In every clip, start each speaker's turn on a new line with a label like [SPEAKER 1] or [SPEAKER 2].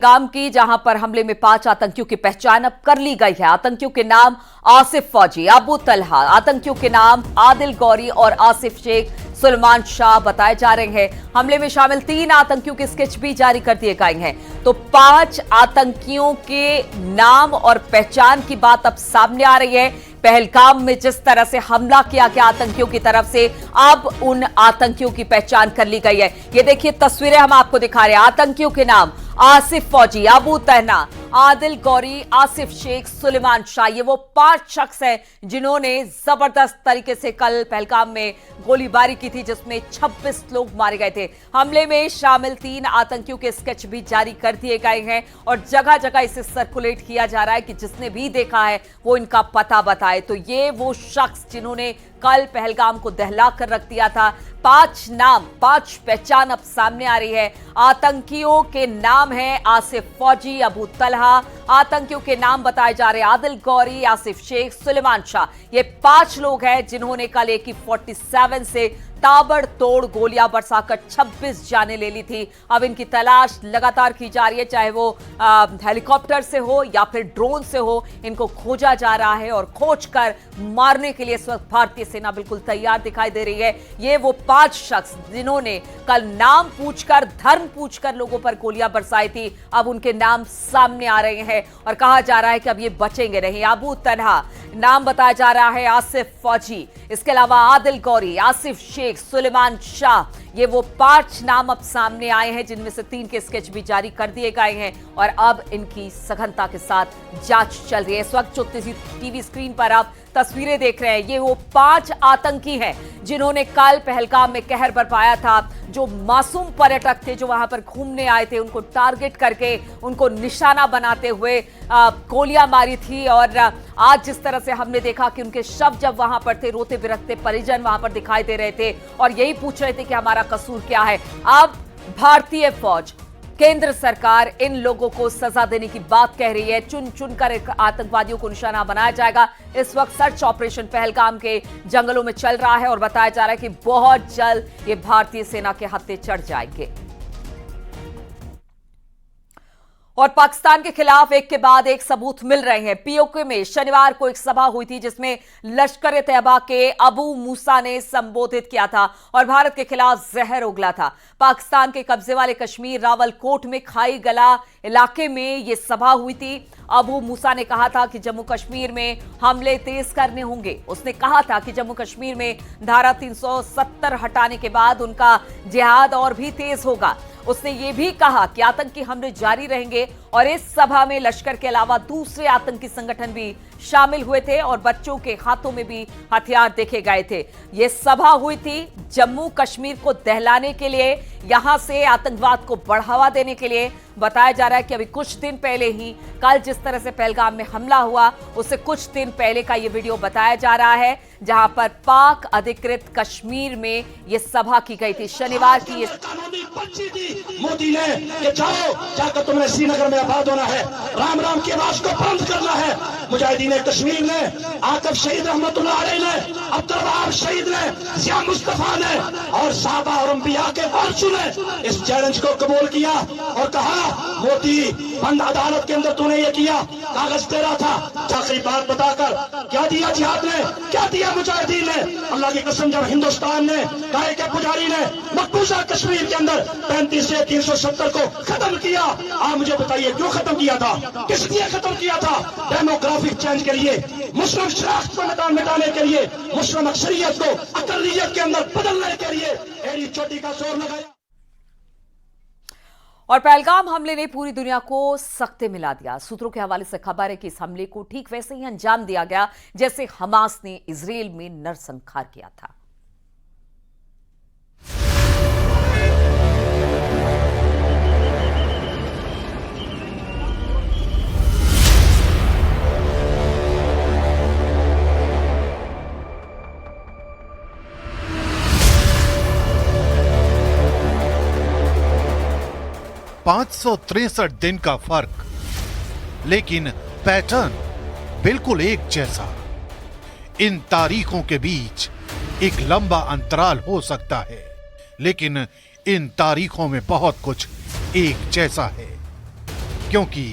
[SPEAKER 1] काम की, जहां पर हमले में 5 आतंकियों की पहचान अब कर ली गई है। आतंकियों के नाम आसिफ फौजी, अबू तलहा। आतंकियों के नाम आदिल गौरी और आसिफ शेख, सुलेमान शाह बताए जा रहे हैं। हमले में शामिल 3 आतंकियों के स्केच भी जारी कर दिए गए हैं। तो 5 आतंकियों के नाम और पहचान की बात अब सामने आ रही है। पहलगाम में जिस तरह से हमला किया गया आतंकियों की तरफ से, अब उन आतंकियों की पहचान कर ली गई है। ये देखिए तस्वीरें हम आपको दिखा रहे हैं। आतंकियों के नाम आसिफ फौजी, अबू तहना, आदिल गौरी, आसिफ शेख, सुलेमान शाह। ये वो 5 शख्स हैं जिन्होंने जबरदस्त तरीके से कल पहलगाम में गोलीबारी की थी, जिसमें 26 लोग मारे गए थे। हमले में शामिल 3 आतंकियों के स्केच भी जारी कर दिए गए हैं और जगह जगह इसे सर्कुलेट किया जा रहा है कि जिसने भी देखा है वो इनका पता बताए। तो ये वो शख्स जिन्होंने कल पहलगाम को दहला कर रख दिया था। 5 नाम, 5 पहचान अब सामने आ रही है। आतंकियों के नाम हैं आसिफ फौजी, अबू तलहा। आतंकियों के नाम बताए जा रहे हैं आदिल गौरी, आसिफ शेख, सुलेमान शाह। ये 5 लोग हैं जिन्होंने कल AK-47 से ताबड़तोड़ गोलियां बरसाकर 26 जानें ले ली थी। अब इनकी तलाश लगातार की जा रही है, चाहे वो हेलीकॉप्टर से हो या फिर ड्रोन से हो। इनको खोजा जा रहा है और खोजकर मारने के लिए इस वक्त भारतीय सेना बिल्कुल तैयार दिखाई दे रही है। ये वो 5 शख्स जिन्होंने कल नाम पूछकर, धर्म पूछकर लोगों पर गोलियां बरसाई थी, अब उनके नाम सामने आ रहे हैं और कहा जा रहा है कि अब ये बचेंगे नहीं। अबू तलहा नाम बताया जा रहा है आसिफ फौजी, इसके अलावा आदिल गौरी, आसिफ शेख, सुलेमान शाह। ये वो 5 नाम अब सामने आए हैं जिनमें से 3 के स्केच भी जारी कर दिए गए हैं और अब इनकी सघनता के साथ जांच चल रही है। इस वक्त जो टीवी स्क्रीन पर आप तस्वीरें देख रहे हैं, ये वो 5 आतंकी हैं जिन्होंने कल पहलगाम में कहर बरपाया था। जो मासूम पर्यटक थे जो वहां पर घूमने आए थे, उनको टारगेट करके, उनको निशाना बनाते हुए गोलियां मारी थी। और आज जिस तरह से हमने देखा कि उनके शव जब वहां पर थे, रोते बिरकते परिजन वहां पर दिखाई दे रहे थे और यही पूछ रहे थे कि हमारा कसूर क्या है। अब भारतीय फौज, केंद्र सरकार इन लोगों को सजा देने की बात कह रही है। चुन चुनकर आतंकवादियों को निशाना बनाया जाएगा। इस वक्त सर्च ऑपरेशन पहलगाम के जंगलों में चल रहा है और बताया जा रहा है कि बहुत जल्द ये भारतीय सेना के हत्थे चढ़ जाएंगे। और पाकिस्तान के खिलाफ एक के बाद एक सबूत मिल रहे हैं। POK में शनिवार को एक सभा हुई थी जिसमें लश्कर तैयबा के अबू मूसा ने संबोधित किया था और भारत के खिलाफ जहर उगला था। पाकिस्तान के कब्जे वाले कश्मीर, रावलकोट में खाई गला इलाके में यह सभा हुई थी। अबू मूसा ने कहा था कि जम्मू कश्मीर में हमले तेज करने होंगे। उसने कहा था कि जम्मू कश्मीर में धारा 370 हटाने के बाद उनका जिहाद और भी तेज होगा। उसने ये भी कहा कि आतंकी हमले जारी रहेंगे और इस सभा में लश्कर के अलावा दूसरे आतंकी संगठन भी शामिल हुए थे और बच्चों के हाथों में भी हथियार देखे गए थे। यह सभा हुई थी जम्मू कश्मीर को दहलाने के लिए, यहां से आतंकवाद को बढ़ावा देने के लिए। बताया जा रहा है कि अभी कुछ दिन पहले ही, कल जिस तरह से पहलगाम में हमला हुआ, उससे कुछ दिन पहले का यह वीडियो बताया जा रहा है जहां पर पाक अधिकृत कश्मीर में यह सभा की गई थी। शनिवार की
[SPEAKER 2] कानूनी पर्ची दी मोदी ने कि जाओ, जाकर तुमने श्रीनगर में आबाद होना है, राम राम की आवाज को बंद करना है। मुजाहिदीन कश्मीर ने, आतिफ शहीद रहमतुल्लाह अलैह ने, अब्दुल वहाब शहीद ने, जिया मुस्तफा ने और साहबा और अंबिया के वारिसों ने इस चैलेंज को कबूल किया और कहा, मोदी बंद अदालत के अंदर तूने ये किया, कागज तेरा था। आखिरी बात बताकर क्या दिया जिहाद ने, क्या दिया मुजाहिदीन ने? अल्लाह की कसम, जब हिंदुस्तान ने, गाय के पुजारी ने मकबूजा कश्मीर के अंदर 35 से 370 को खत्म किया, आप मुझे बताइए क्यों खत्म किया था, किस लिए खत्म किया था? डेमोग्राफिक चेंज के लिए, मुस्लिम शनाख्त को मिटाने के लिए, मुस्लिम अक्सरियत को अकलियत के अंदर बदलने के लिए एड़ी चोटी का जोर लगाया।
[SPEAKER 1] और पहलगाम हमले ने पूरी दुनिया को सख्ते मिला दिया। सूत्रों के हवाले से खबर है कि इस हमले को ठीक वैसे ही अंजाम दिया गया जैसे हमास ने इजराइल में नरसंहार किया था।
[SPEAKER 3] $563 दिन का फर्क, लेकिन पैटर्न बिल्कुल एक जैसा। इन तारीखों के बीच एक लंबा अंतराल हो सकता है, लेकिन इन तारीखों में बहुत कुछ एक जैसा है। क्योंकि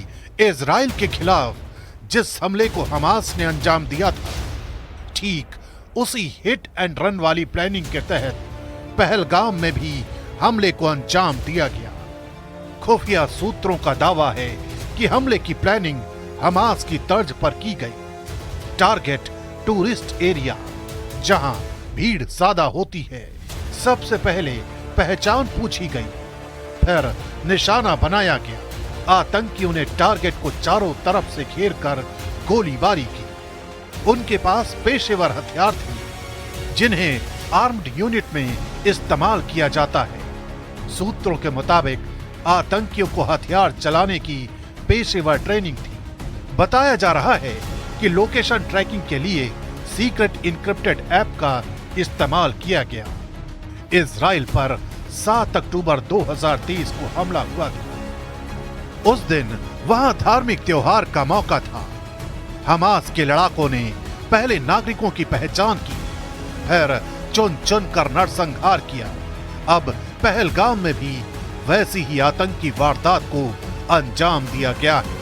[SPEAKER 3] इजराइल के खिलाफ जिस हमले को हमास ने अंजाम दिया था, ठीक उसी हिट एंड रन वाली प्लानिंग के तहत पहलगाम में भी हमले को अंजाम दिया गया। खुफिया सूत्रों का दावा है कि हमले की प्लानिंग हमास की तर्ज पर की गई। टारगेट टूरिस्ट एरिया, जहां भीड़ ज्यादा होती है, सबसे पहले पहचान पूछी गई, फिर निशाना बनाया गया। आतंकियों ने टारगेट को चारों तरफ से घेरकर गोलीबारी की। उनके पास पेशेवर हथियार थे जिन्हें आर्म्ड यूनिट में इस्तेमाल किया जाता है। सूत्रों के मुताबिक आतंकियों को हथियार चलाने की पेशेवर ट्रेनिंग थी। बताया जा रहा है कि लोकेशन ट्रैकिंग के लिए सीक्रेट इनक्रिप्टेड ऐप का इस्तेमाल किया गया। इजराइल पर 7 अक्टूबर 2023 को हमला हुआ था। उस दिन वहां धार्मिक त्योहार का मौका था। हमास के लड़ाकों ने पहले नागरिकों की पहचान की, फिर चुन चुन कर नरसंहार किया। अब पहलगाम में भी वैसी ही आतंकी वारदात को अंजाम दिया गया है।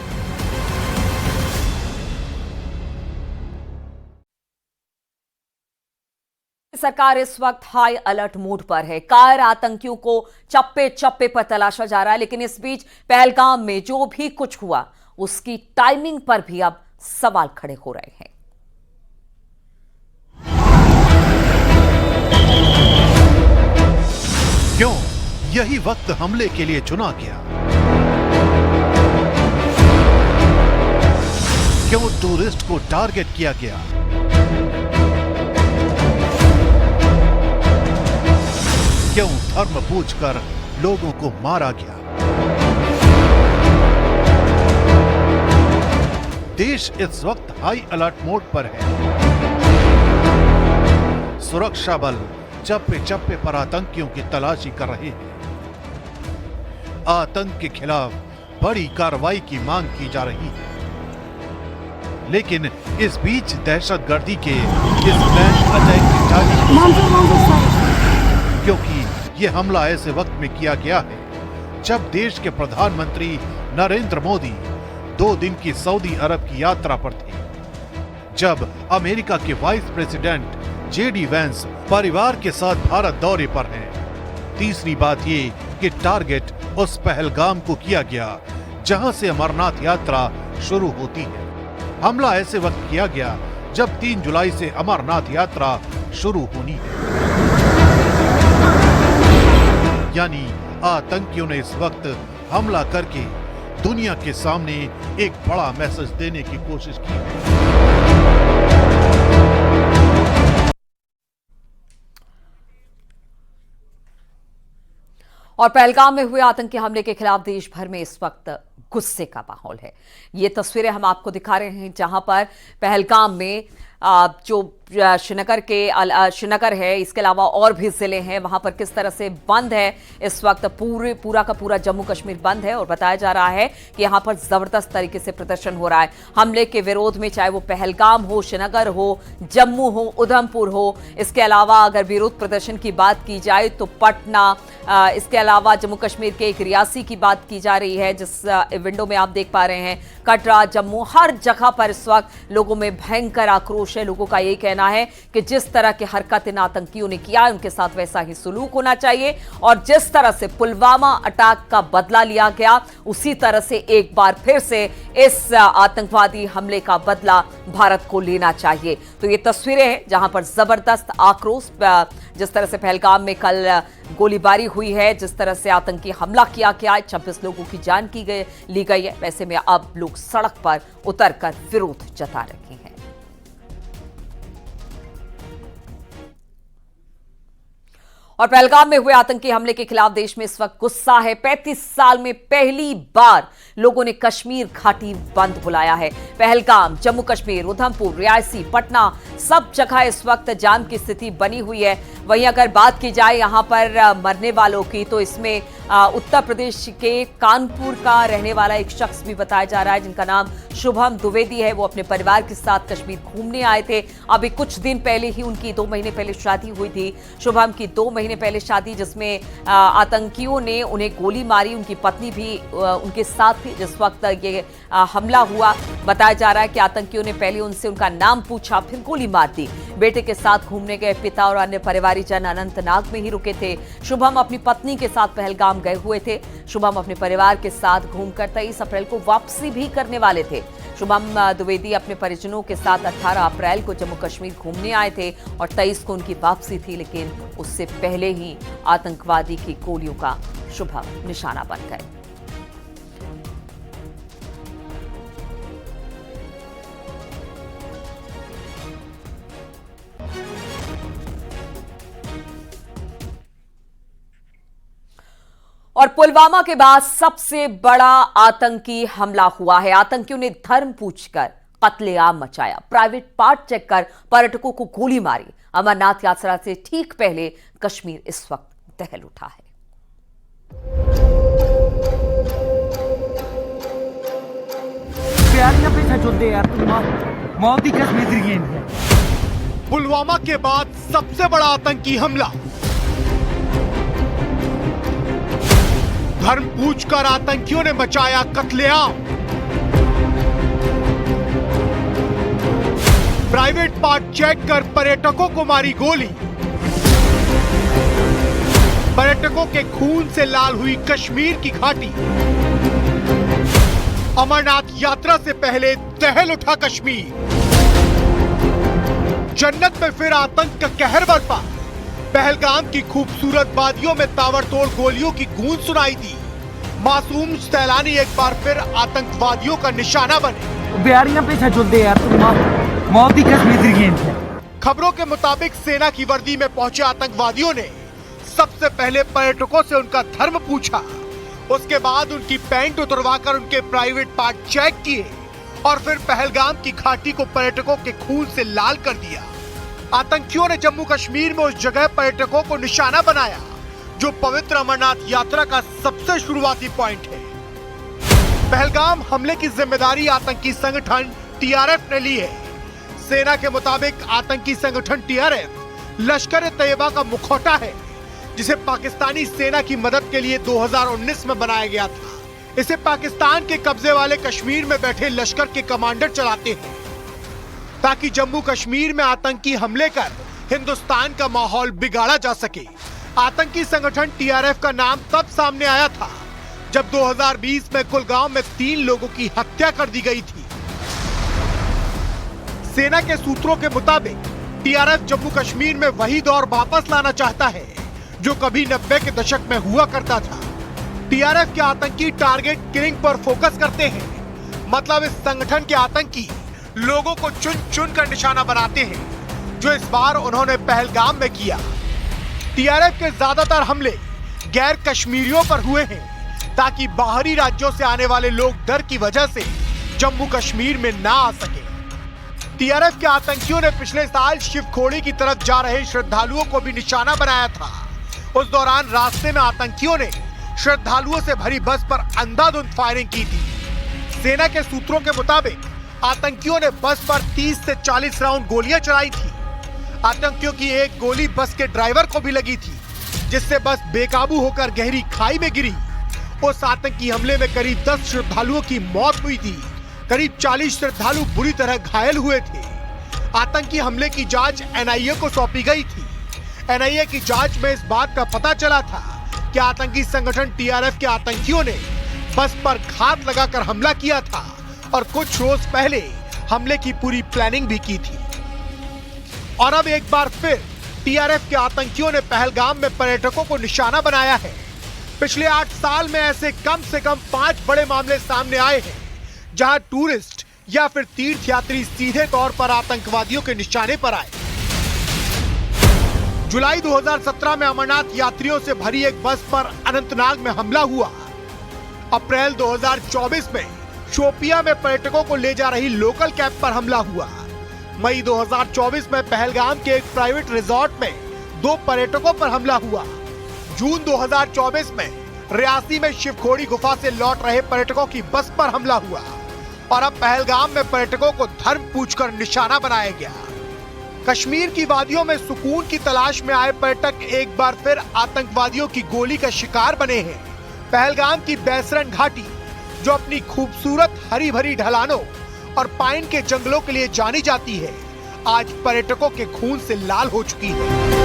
[SPEAKER 1] सरकार इस वक्त हाई अलर्ट मोड पर है। कायर आतंकियों को चप्पे चप्पे पर तलाशा जा रहा है, लेकिन इस बीच पहलगाम में जो भी कुछ हुआ उसकी टाइमिंग पर भी अब सवाल खड़े हो रहे हैं।
[SPEAKER 3] क्यों यही वक्त हमले के लिए चुना गया? क्यों टूरिस्ट को टारगेट किया गया? क्यों धर्म पूछकर लोगों को मारा गया? देश इस वक्त हाई अलर्ट मोड पर है। सुरक्षा बल चप्पे चप्पे पर आतंकियों की तलाशी कर रहे हैं। आतंक के खिलाफ बड़ी कार्रवाई की मांग की जा रही है, लेकिन इस बीच दहशतगर्दी के इस प्लान अटैक की जारी, क्योंकि यह हमला ऐसे वक्त में किया गया है जब देश के प्रधानमंत्री नरेंद्र मोदी 2 दिन की सऊदी अरब की यात्रा पर थे, जब अमेरिका के वाइस प्रेसिडेंट जेडी वैंस परिवार के साथ भारत दौरे पर हैं। तीसरी बात ये कि टारगेट उस पहलगाम को किया गया जहां से अमरनाथ यात्रा शुरू होती है। हमला ऐसे वक्त किया गया जब 3 जुलाई से अमरनाथ यात्रा शुरू होनी है। यानी आतंकियों ने इस वक्त हमला करके दुनिया के सामने एक बड़ा मैसेज देने की कोशिश की है।
[SPEAKER 1] और पहलगाम में हुए आतंकी हमले के खिलाफ देश भर में इस वक्त गुस्से का माहौल है। ये तस्वीरें हम आपको दिखा रहे हैं जहां पर पहलगाम में जो श्रीनगर है, इसके अलावा और भी जिले हैं, वहां पर किस तरह से बंद है इस वक्त पूरा का पूरा जम्मू कश्मीर बंद है। और बताया जा रहा है कि यहां पर जबरदस्त तरीके से प्रदर्शन हो रहा है हमले के विरोध में, चाहे वो पहलगाम हो, श्रीनगर हो, जम्मू हो, उधमपुर हो। इसके अलावा अगर विरोध प्रदर्शन की बात की जाए तो पटना, इसके अलावा जम्मू कश्मीर के एक रियासी की बात की जा रही है, जिस विंडो में आप देख पा रहे हैं, कटरा, जम्मू, हर जगह पर इस वक्त लोगों में भयंकर आक्रोश है। लोगों का यही कहना है कि जिस तरह की हरकत इन आतंकियों ने किया, उनके साथ वैसा ही सुलूक होना चाहिए, और जिस तरह से पुलवामा अटैक का बदला लिया गया, उसी तरह से एक बार फिर से इस आतंकवादी हमले का बदला भारत को लेना चाहिए। तो ये तस्वीरें हैं जहां पर जबरदस्त आक्रोश, जिस तरह से पहलगाम में कल गोलीबारी हुई है, जिस तरह से आतंकी हमला किया गया, 26 लोगों की जान ली गई है, वैसे में अब लोग सड़क पर उतरकर विरोध जता रहे हैं। और पहलगाम में हुए आतंकी हमले के खिलाफ देश में इस वक्त गुस्सा है। 35 साल में पहली बार लोगों ने कश्मीर घाटी बंद बुलाया है। पहलगाम, जम्मू कश्मीर, उधमपुर, रियासी, पटना, सब जगह इस वक्त जाम की स्थिति बनी हुई है। वहीं अगर बात की जाए यहां पर मरने वालों की, तो इसमें उत्तर प्रदेश के कानपुर का रहने वाला एक शख्स भी बताया जा रहा है, जिनका नाम शुभम द्विवेदी है। वो अपने परिवार के साथ कश्मीर घूमने आए थे। अभी कुछ दिन पहले ही उनकी 2 महीने पहले शादी हुई थी। शुभम की 2 महीने महीने पहले शादी जिसमें आतंकियों ने उन्हें गोली मारी। उनकी पत्नी भी उनके साथ थी जिस वक्त ये हमला हुआ। बताया जा रहा है कि आतंकियों ने पहले उनसे उनका नाम पूछा, फिर गोली मार दी। बेटे के साथ घूमने गए पिता और अन्य परिवारीजन अनंतनाग में ही रुके थे। शुभम अपनी पत्नी के साथ पहलगाम गए हुए थे। शुभम अपने परिवार के साथ घूमकर 23 अप्रैल को वापसी भी करने वाले थे। शुभम द्विवेदी अपने परिजनों के साथ 18 अप्रैल को जम्मू कश्मीर घूमने आए थे और 23 को उनकी वापसी थी, लेकिन उससे पहले ही आतंकवादी की गोलियों का शुभम निशाना बन गए। और पुलवामा के बाद सबसे बड़ा आतंकी हमला हुआ है। आतंकियों ने धर्म पूछकर कत्लेआम मचाया, प्राइवेट पार्ट चेक कर पर्यटकों को गोली मारी। अमरनाथ यात्रा से ठीक पहले कश्मीर इस वक्त दहल उठा है।
[SPEAKER 3] पुलवामा के बाद सबसे बड़ा आतंकी हमला, धर्म पूछकर आतंकियों ने मचाया कत्लेआम। प्राइवेट पार्ट चेक कर पर्यटकों को मारी गोली। पर्यटकों के खून से लाल हुई कश्मीर की घाटी। अमरनाथ यात्रा से पहले दहल उठा कश्मीर। जन्नत में फिर आतंक का कहर बरपा। पहलगाम की खूबसूरत वादियों में ताबड़तोड़ गोलियों की गूंज सुनाई दी। मासूम सैलानी एक बार फिर आतंकवादियों का निशाना बने। खबरों के मुताबिक सेना की वर्दी में पहुंचे आतंकवादियों ने सबसे पहले पर्यटकों से उनका धर्म पूछा। उसके बाद उनकी पैंट उतरवाकर उनके प्राइवेट पार्ट चेक किए और फिर पहलगाम की घाटी को पर्यटकों के खून से लाल कर दिया। आतंकियों ने जम्मू कश्मीर में उस जगह पर्यटकों को निशाना बनाया जो पवित्र अमरनाथ यात्रा का सबसे शुरुआती पॉइंट है। पहलगाम हमले की जिम्मेदारी आतंकी संगठन टीआरएफ ने ली है। सेना के मुताबिक आतंकी संगठन टीआरएफ लश्कर-ए-तैयबा का मुखौटा है जिसे पाकिस्तानी सेना की मदद के लिए 2019 में बनाया गया था। इसे पाकिस्तान के कब्जे वाले कश्मीर में बैठे लश्कर के कमांडर चलाते हैं ताकि जम्मू कश्मीर में आतंकी हमले कर हिंदुस्तान का माहौल बिगाड़ा जा सके। आतंकी संगठन टीआरएफ का नाम तब सामने आया था जब 2020 में कुलगांव में 3 लोगों की हत्या कर दी गई थी। सेना के सूत्रों के मुताबिक टीआरएफ जम्मू कश्मीर में वही दौर वापस लाना चाहता है जो कभी 90 के दशक में हुआ करता था। टीआरएफ के आतंकी टारगेट किलिंग पर फोकस करते हैं, मतलब इस संगठन के आतंकी लोगों को चुन चुन कर निशाना बनाते हैं, जो इस बार उन्होंने पहलगाम में किया। टीआरएफ के ज्यादातर हमले गैर कश्मीरियों पर हुए हैं ताकि बाहरी राज्यों से आने वाले लोग डर की वजह से जम्मू कश्मीर में ना आ सके। टीआरएफ के आतंकियों ने पिछले साल शिवखोड़ी की तरफ जा रहे श्रद्धालुओं को भी निशाना बनाया था। उस दौरान रास्ते में आतंकियों ने श्रद्धालुओं से भरी बस पर अंधाधुंध फायरिंग की थी। सेना के सूत्रों के मुताबिक आतंकियों ने बस पर 30 से 40 राउंड गोलियां चलाई थी। आतंकियों की एक गोली बस के ड्राइवर को भी लगी थी, जिससे बस बेकाबू होकर गहरी खाई में गिरी। उस आतंकी हमले में करीब 10 श्रद्धालुओं की मौत हुई थी। करीब 40 श्रद्धालु बुरी तरह घायल हुए थे। आतंकी हमले की जांच एनआईए को सौंपी गई थी। एनआईए की जांच में इस बात का पता चला था कि आतंकी संगठन टीआरएफ के आतंकियों ने बस पर घात लगाकर हमला किया था और कुछ रोज पहले हमले की पूरी प्लानिंग भी की थी। और अब एक बार फिर टीआरएफ के आतंकियों ने पहलगाम में पर्यटकों को निशाना बनाया है। पिछले 8 साल में ऐसे कम से कम 5 बड़े मामले सामने आए हैं जहां टूरिस्ट या फिर तीर्थयात्री सीधे तौर पर आतंकवादियों के निशाने पर आए। जुलाई 2017 में अमरनाथ यात्रियों से भरी एक बस पर अनंतनाग में हमला हुआ। अप्रैल 2024 में शोपिया में पर्यटकों को ले जा रही लोकल कैब पर हमला हुआ। मई 2024 में पहलगाम के एक प्राइवेट रिजॉर्ट में 2 पर्यटकों पर हमला हुआ। जून 2024 में रियासी में शिवखोड़ी गुफा से लौट रहे पर्यटकों की बस पर हमला हुआ और अब पहलगाम में पर्यटकों को धर्म पूछकर निशाना बनाया गया।
[SPEAKER 4] कश्मीर की वादियों में सुकून की तलाश में आए पर्यटक एक बार फिर आतंकवादियों की गोली का शिकार बने हैं। पहलगाम की बैसरन घाटी, जो अपनी खूबसूरत हरी भरी ढलानों और पाइन के जंगलों के लिए जानी जाती है, आज पर्यटकों के खून से लाल हो चुकी है।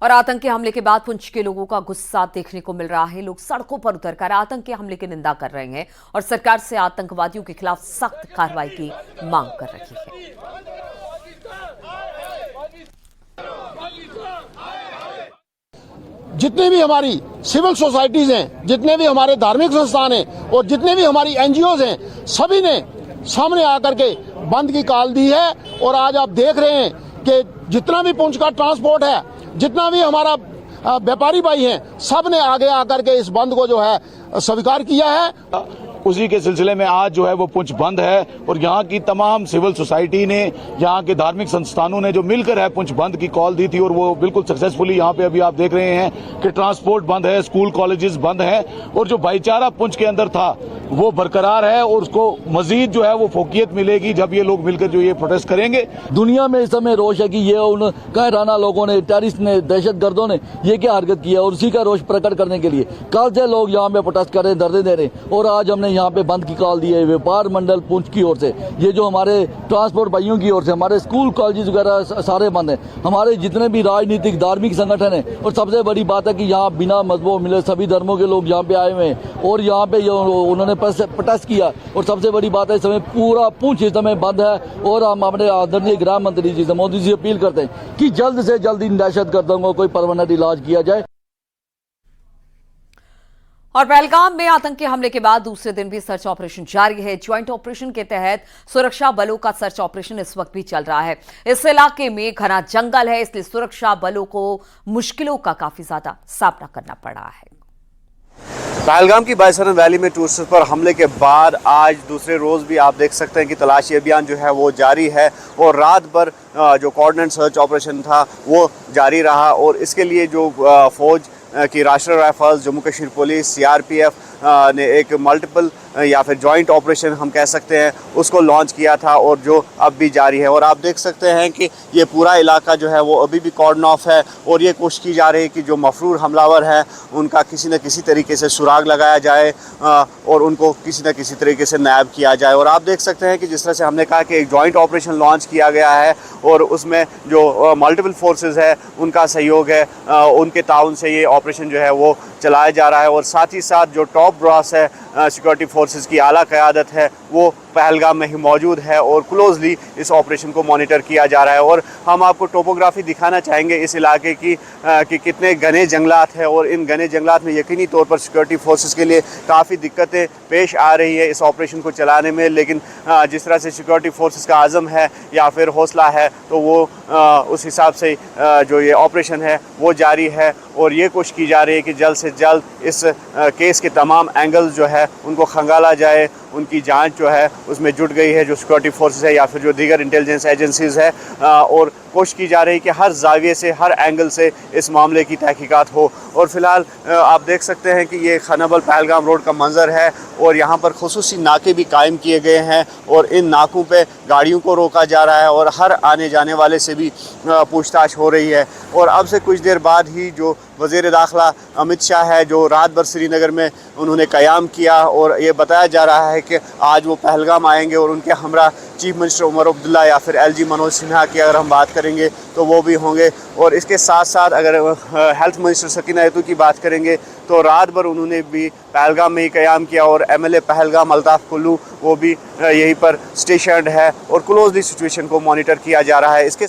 [SPEAKER 1] और आतंकी हमले के बाद पुंछ के लोगों का गुस्सा देखने को मिल रहा है। लोग सड़कों पर उतरकर आतंकी हमले की निंदा कर रहे हैं और सरकार से आतंकवादियों के खिलाफ सख्त कार्रवाई की मांग कर रही है।
[SPEAKER 5] जितने भी हमारी सिविल सोसाइटीज हैं, जितने भी हमारे धार्मिक संस्थान हैं और जितने भी हमारी एनजीओज हैं, सभी ने सामने आकर के बंद की कॉल दी है। और आज आप देख रहे हैं कि जितना भी पुंछ का ट्रांसपोर्ट है, जितना भी हमारा व्यापारी भाई हैं, सब ने आगे आकर के इस बंद को जो है स्वीकार किया है।
[SPEAKER 6] उसी के सिलसिले में आज जो है वो पुंछ बंद है और यहाँ की तमाम सिविल सोसाइटी ने, यहाँ के धार्मिक संस्थानों ने जो मिलकर है पुंछ बंद की कॉल दी थी और वो बिल्कुल सक्सेसफुली यहाँ पे अभी आप देख रहे हैं कि ट्रांसपोर्ट बंद है, स्कूल कॉलेजेस बंद है और जो भाईचारा पुंछ के अंदर था वो बरकरार है और उसको मजीद जो है वो फोकियत मिलेगी जब ये लोग मिलकर जो ये प्रोटेस्ट करेंगे।
[SPEAKER 7] दुनिया में इस समय रोष है कि ये उन कहराना लोगों ने, टेररिस्ट ने, दहशतगर्दों ने ये क्या हरकत किया और उसी का रोष प्रकट करने के लिए कल से लोग यहाँ पे प्रोटेस्ट कर रहे हैं, धरने दे रहे हैं। और आज हमने यहाँ पे बंद की कॉल दी है व्यापार मंडल पुंछ की ओर से। ये जो हमारे ट्रांसपोर्ट भाइयों की ओर से, हमारे स्कूल कॉलेज वगैरह सारे बंद हैं, हमारे जितने भी राजनीतिक धार्मिक संगठन है। और सबसे बड़ी बात है कि यहाँ बिना मजहबों मिले सभी धर्मों के लोग यहाँ पे आए हुए हैं और यहाँ पे उन्होंने प्रोटेस्ट किया। और सबसे बड़ी बात है इस समय पूरा पुंछ इस समय बंद है और हम अपने आदरणीय गृह मंत्री जी से, मोदी जी से अपील करते हैं कि जल्द से जल्द इन दहशतगर्दों को कोई परमानेंट इलाज किया जाए।
[SPEAKER 1] और पहलगाम में आतंकी हमले के बाद दूसरे दिन भी सर्च ऑपरेशन जारी है। ज्वाइंट ऑपरेशन के तहत सुरक्षा बलों का सर्च ऑपरेशन इस वक्त भी चल रहा है। इस इलाके में घना जंगल है, इसलिए सुरक्षा बलों को मुश्किलों का काफी ज्यादा सामना करना पड़ा है।
[SPEAKER 8] पहलगाम की बैसरन वैली में टूरिस्ट पर हमले के बाद आज दूसरे रोज़ भी आप देख सकते हैं कि तलाशी अभियान जो है वो जारी है और रात भर जो कोऑर्डिनेट सर्च ऑपरेशन था वो जारी रहा। और इसके लिए जो फौज की राष्ट्रीय rifles, Jammu Kashmir police, CRPF ने एक मल्टीपल या फिर जॉइंट ऑपरेशन हम कह सकते हैं उसको लॉन्च किया था और जो अब भी जारी है। और आप देख सकते हैं कि ये पूरा इलाका जो है वो अभी भी कॉर्डन ऑफ है और ये कोशिश की जा रही है कि जो मफरूर हमलावर हैं उनका किसी न किसी तरीके से सुराग लगाया जाए और उनको किसी न किसी तरीके से नायब किया जाए। और आप देख सकते हैं कि जिस तरह से हमने कहा कि एक जॉइंट ऑपरेशन लॉन्च किया गया है और उसमें जो मल्टीपल फोर्सेस है उनका सहयोग है, उनके ताउन से ये ऑपरेशन जो है वो चलाया जा रहा है। और साथ ही साथ जो टॉप ब्रास है, सिक्योरिटी फोर्सेस की आला क़यादत है, वो पहलगाम में ही मौजूद है और क्लोजली इस ऑपरेशन को मॉनिटर किया जा रहा है। और हम आपको टोपोग्राफी दिखाना चाहेंगे इस इलाके की कि कितने घने जंगलात हैं और इन घने जंगलात में यकीनी तौर पर सिक्योरिटी फोर्सेस के लिए काफ़ी दिक्कतें पेश आ रही है इस ऑपरेशन को चलाने में। लेकिन जिस तरह से सिक्योरिटी फोर्सेस का आज़म है या फिर हौसला है तो वो उस हिसाब से जो ये ऑपरेशन है वो जारी है और ये कोशिश की जा रही है कि जल्द से जल्द इस केस के तमाम एंगल्स जो है उनको खंगाला जाए। उनकी जांच जो है उसमें जुट गई है जो सिक्योरिटी फोर्सेस है या फिर जो दीगर इंटेलिजेंस एजेंसीज़ है और कोशिश की जा रही है कि हर जाविये से, हर एंगल से इस मामले की तहकीकात हो। और फिलहाल आप देख सकते हैं कि ये खानाबल पहलगाम रोड का मंजर है और यहाँ पर खुसूसी नाके भी कायम किए गए हैं और इन नाकों पे गाड़ियों को रोका जा रहा है और हर आने जाने वाले से भी पूछताछ हो रही है। और अब से कुछ देर बाद ही जो वज़ीर दाखिला अमित शाह है, जो रात भर श्रीनगर में उन्होंने क़याम किया और ये बताया जा रहा है कि आज वो पहलगाम आएंगे और उनके हमरा चीफ मिनिस्टर उमर अब्दुल्ला या फिर एलजी मनोज सिन्हा की अगर हम बात करेंगे तो वो भी होंगे। और इसके साथ साथ अगर हेल्थ मिनिस्टर सकीना यतू की बात करेंगे तो रात भर उन्होंने भी पहलगाम में ही क़याम किया और एमएलए पहलगाम अल्ताफ़ कुल्लू वो भी यहीं पर स्टेशन्ड है और क्लोजली सिचुएशन को मॉनिटर किया जा रहा है। इसके